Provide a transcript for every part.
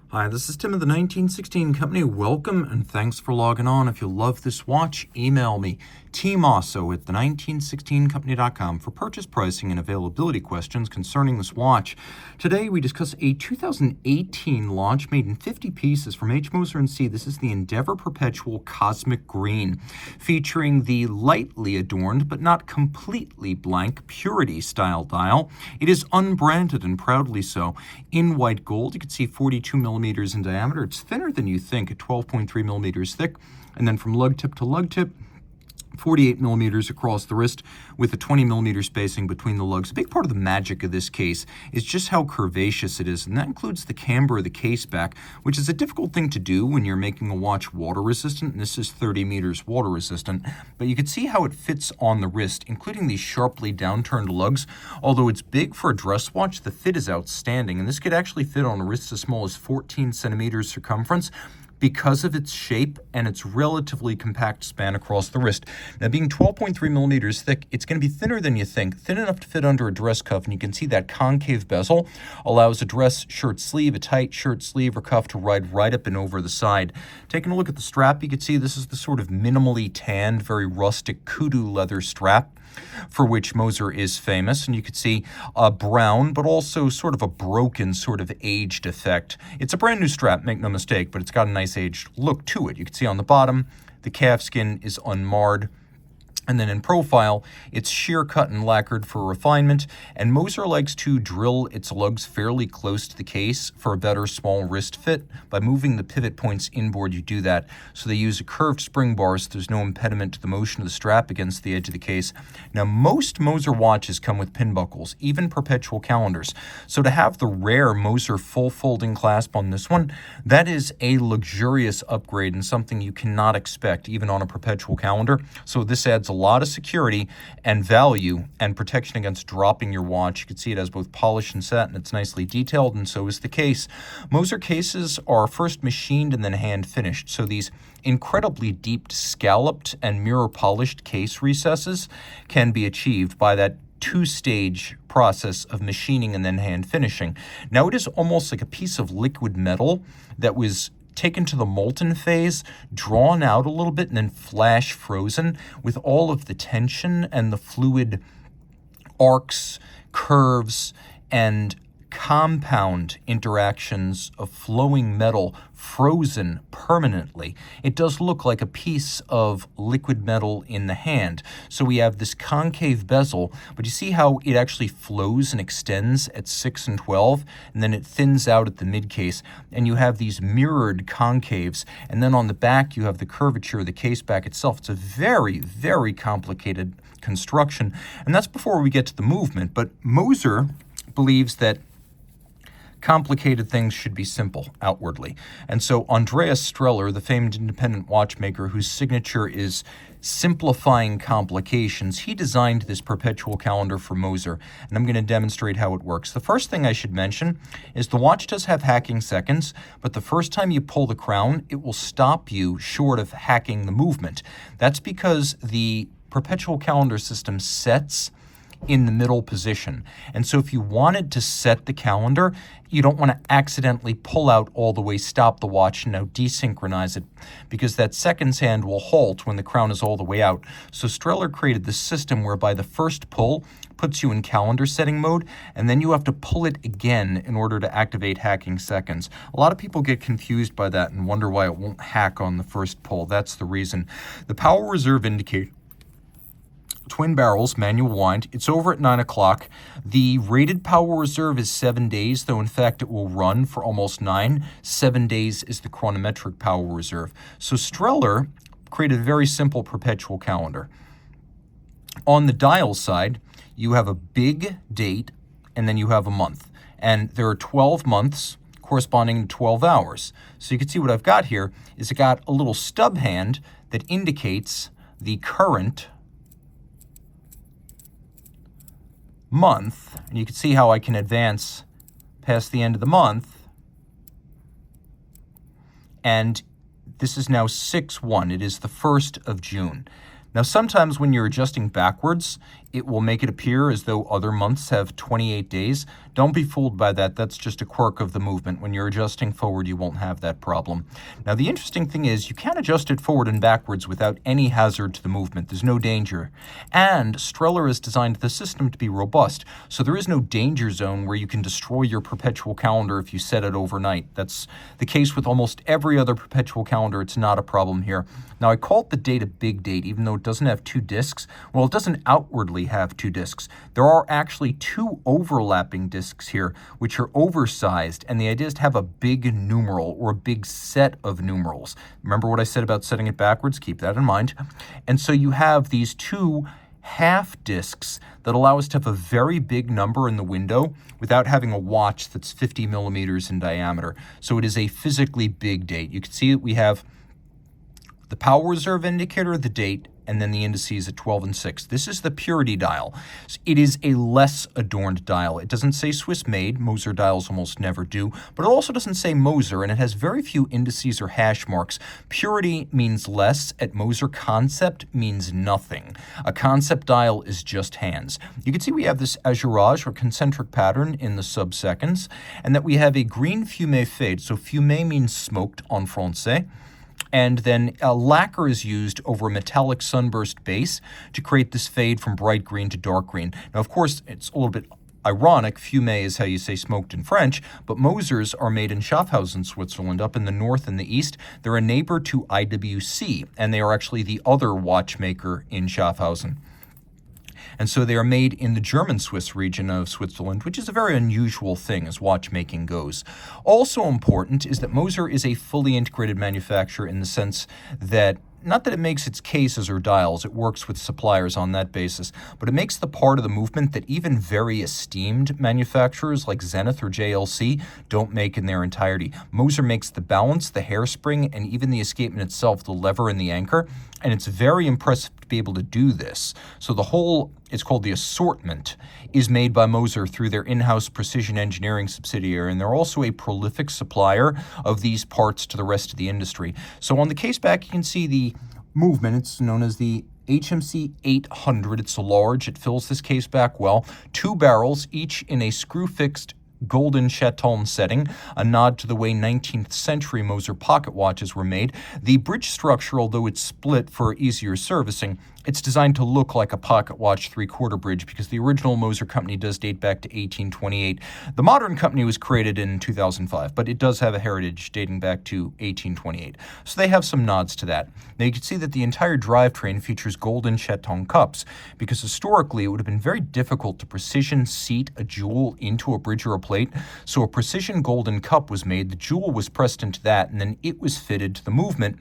Hi, this is Tim of the 1916 Company. Welcome and thanks for logging on. If you love this watch, email me, Team Mosso at the1916company.com for purchase pricing and availability questions concerning this watch. Today we discuss a 2018 launch made in 50 pieces from Moser Cie. This is the Endeavour Perpetual Cosmic Green, featuring the lightly adorned but not completely blank Purity style dial. It is unbranded and proudly so. In white gold, you can see 42 millimeters in diameter. It's thinner than you think at 12.3 millimeters thick. And then from lug tip to lug tip, 48 millimeters across the wrist with a 20 millimeter spacing between the lugs. A big part of the magic of this case is just how curvaceous it is, and that includes the camber of the case back, which is a difficult thing to do when you're making a watch water resistant, and this is 30 meters water resistant. But you can see how it fits on the wrist, including these sharply downturned lugs. Although it's big for a dress watch, the fit is outstanding, and this could actually fit on a wrist as small as 14 centimeters circumference, because of its shape and its relatively compact span across the wrist. Now, being 12.3 millimeters thick, it's going to be thinner than you think, thin enough to fit under a dress cuff, and you can see that concave bezel allows a dress shirt sleeve, a tight shirt sleeve or cuff to ride right up and over the side. Taking a look at the strap, you can see this is the sort of minimally tanned, very rustic kudu leather strap for which Moser is famous, and you could see a brown but also sort of a broken, sort of aged effect. It's a brand new strap, make no mistake, but it's got a nice aged look to it. You can see on the bottom the calf skin is unmarred. And then in profile, it's sheer cut and lacquered for refinement, and Moser likes to drill its lugs fairly close to the case for a better small wrist fit. By moving the pivot points inboard, you do that. So they use a curved spring bar so there's no impediment to the motion of the strap against the edge of the case. Now, most Moser watches come with pin buckles, even perpetual calendars. So to have the rare Moser full folding clasp on this one, that is a luxurious upgrade and something you cannot expect even on a perpetual calendar. So this adds a lot of security and value and protection against dropping your watch. You can see it has both polish and satin. It's nicely detailed, and so is the case. Moser cases are first machined and then hand finished. So these incredibly deep scalloped and mirror polished case recesses can be achieved by that two-stage process of machining and then hand finishing. Now, it is almost like a piece of liquid metal that was taken to the molten phase, drawn out a little bit, and then flash frozen with all of the tension and the fluid arcs, curves, and compound interactions of flowing metal frozen permanently. It does look like a piece of liquid metal in the hand. So we have this concave bezel, but you see how it actually flows and extends at 6 and 12, and then it thins out at the mid case, and you have these mirrored concaves, and then on the back you have the curvature of the case back itself. It's a very, very complicated construction, and that's before we get to the movement. But Moser believes that complicated things should be simple outwardly. And so Andreas Streller, the famed independent watchmaker whose signature is simplifying complications, he designed this perpetual calendar for Moser, and I'm going to demonstrate how it works. The first thing I should mention is the watch does have hacking seconds, but the first time you pull the crown, it will stop you short of hacking the movement. That's because the perpetual calendar system sets in the middle position. And so if you wanted to set the calendar, you don't want to accidentally pull out all the way, stop the watch, and now desynchronize it, because that seconds hand will halt when the crown is all the way out. So Streller created this system whereby the first pull puts you in calendar setting mode, and then you have to pull it again in order to activate hacking seconds. A lot of people get confused by that and wonder why it won't hack on the first pull. That's the reason. The power reserve indicator, twin barrels, manual wind. It's over at 9 o'clock. The rated power reserve is 7 days, though in fact it will run for almost 9. 7 days is the chronometric power reserve. So Streller created a very simple perpetual calendar. On the dial side, you have a big date, and then you have a month. And there are 12 months corresponding to 12 hours. So you can see what I've got here is it got a little stub hand that indicates the current month, and you can see how I can advance past the end of the month, and this is now 6/1. It is the 1st of June. Now, sometimes when you're adjusting backwards, it will make it appear as though other months have 28 days. Don't be fooled by that. That's just a quirk of the movement. When you're adjusting forward, you won't have that problem. Now, the interesting thing is you can adjust it forward and backwards without any hazard to the movement. There's no danger. And Streller has designed the system to be robust, so there is no danger zone where you can destroy your perpetual calendar if you set it overnight. That's the case with almost every other perpetual calendar. It's not a problem here. Now, I call it the date a big date, even though it doesn't have two discs. Well, it doesn't outwardly have two discs. There are actually two overlapping discs here, which are oversized, and the idea is to have a big numeral or a big set of numerals. Remember what I said about setting it backwards? Keep that in mind. And so you have these two half discs that allow us to have a very big number in the window without having a watch that's 50 millimeters in diameter. So it is a physically big date. You can see that we have the power reserve indicator, the date, and then the indices at 12 and 6. This is the purity dial. It is a less adorned dial. It doesn't say Swiss made. Moser dials almost never do, but it also doesn't say Moser, and it has very few indices or hash marks. Purity means less. At Moser, concept means nothing. A concept dial is just hands. You can see we have this azurage or concentric pattern in the sub-seconds, and that we have a green fume fade. So fume means smoked en français. And then a lacquer is used over a metallic sunburst base to create this fade from bright green to dark green. Now, of course, it's a little bit ironic. Fume is how you say smoked in French, but Mosers are made in Schaffhausen, Switzerland, up in the north and the east. They're a neighbor to IWC, and they are actually the other watchmaker in Schaffhausen. And so they are made in the German-Swiss region of Switzerland, which is a very unusual thing as watchmaking goes. Also important is that Moser is a fully integrated manufacturer in the sense that not that it makes its cases or dials, it works with suppliers on that basis, but it makes the part of the movement that even very esteemed manufacturers like Zenith or JLC don't make in their entirety. Moser makes the balance, the hairspring, and even the escapement itself, the lever and the anchor, and it's very impressive to be able to do this. So the whole, it's called the assortment, is made by Moser through their in-house precision engineering subsidiary, and they're also a prolific supplier of these parts to the rest of the industry. So on the case back, you can see the movement. It's known as the HMC 800. It's large. It fills this case back well. Two barrels, each in a screw-fixed golden chaton setting, a nod to the way 19th century Moser pocket watches were made. The bridge structure, although it's split for easier servicing, it's designed to look like a pocket watch three-quarter bridge because the original Moser company does date back to 1828. The modern company was created in 2005, but it does have a heritage dating back to 1828. So they have some nods to that. Now you can see that the entire drivetrain features golden chaton cups because historically it would have been very difficult to precision seat a jewel into a bridge or a plate. So a precision golden cup was made, the jewel was pressed into that, and then it was fitted to the movement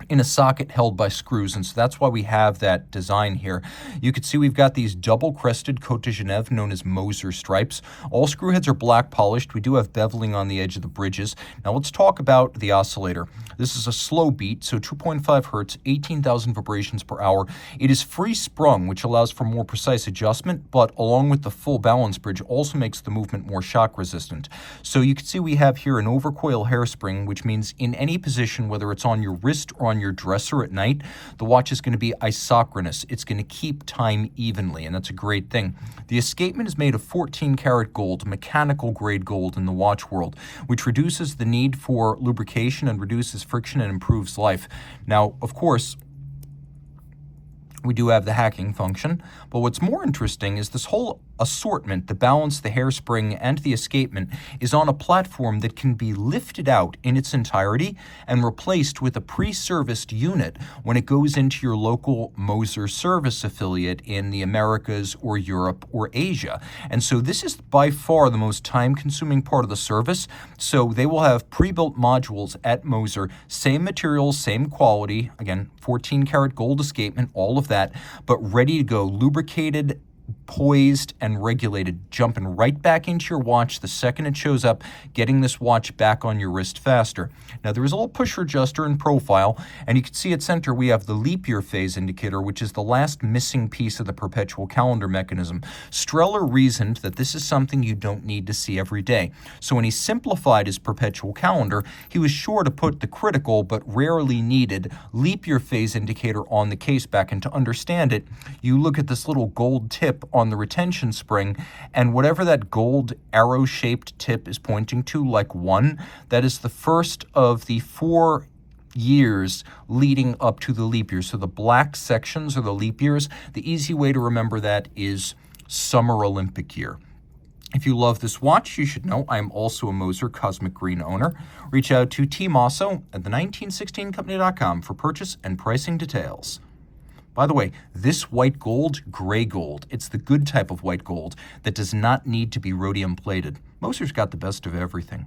in a socket held by screws, and so that's why we have that design here. You can see we've got these double-crested Côte de Genève known as Moser stripes. All screw heads are black polished. We do have beveling on the edge of the bridges. Now let's talk about the oscillator. This is a slow beat, so 2.5 hertz, 18,000 vibrations per hour. It is free sprung, which allows for more precise adjustment, but along with the full balance bridge also makes the movement more shock resistant. So you can see we have here an overcoil hairspring, which means in any position, whether it's on your wrist or on your dresser at night, the watch is going to be isochronous. It's going to keep time evenly, and that's a great thing. The escapement is made of 14 karat gold, mechanical grade gold in the watch world, which reduces the need for lubrication and reduces friction and improves life. Now, of course, we do have the hacking function, but what's more interesting is this whole assortment, the balance, the hairspring, and the escapement is on a platform that can be lifted out in its entirety and replaced with a pre-serviced unit when it goes into your local Moser service affiliate in the Americas or Europe or Asia. And so this is by far the most time-consuming part of the service. So they will have pre-built modules at Moser, same materials, same quality, again, 14 karat gold escapement, all of that, but ready to go, lubricated, poised and regulated, jumping right back into your watch the second it shows up, getting this watch back on your wrist faster. Now there is a little pusher adjuster in profile, and you can see at center we have the leap year phase indicator, which is the last missing piece of the perpetual calendar mechanism. Streller reasoned that this is something you don't need to see every day. So when he simplified his perpetual calendar, he was sure to put the critical but rarely needed leap year phase indicator on the case back. And to understand it, you look at this little gold tip on the retention spring, and whatever that gold arrow-shaped tip is pointing to, like 1, that is the first of the 4 years leading up to the leap year. So the black sections are the leap years. The easy way to remember that is Summer Olympic year. If you love this watch, you should know I am also a Moser Cosmic Green owner. Reach out to Team Mosso at the1916company.com for purchase and pricing details. By the way, this white gold, gray gold, it's the good type of white gold that does not need to be rhodium plated. Moser's got the best of everything.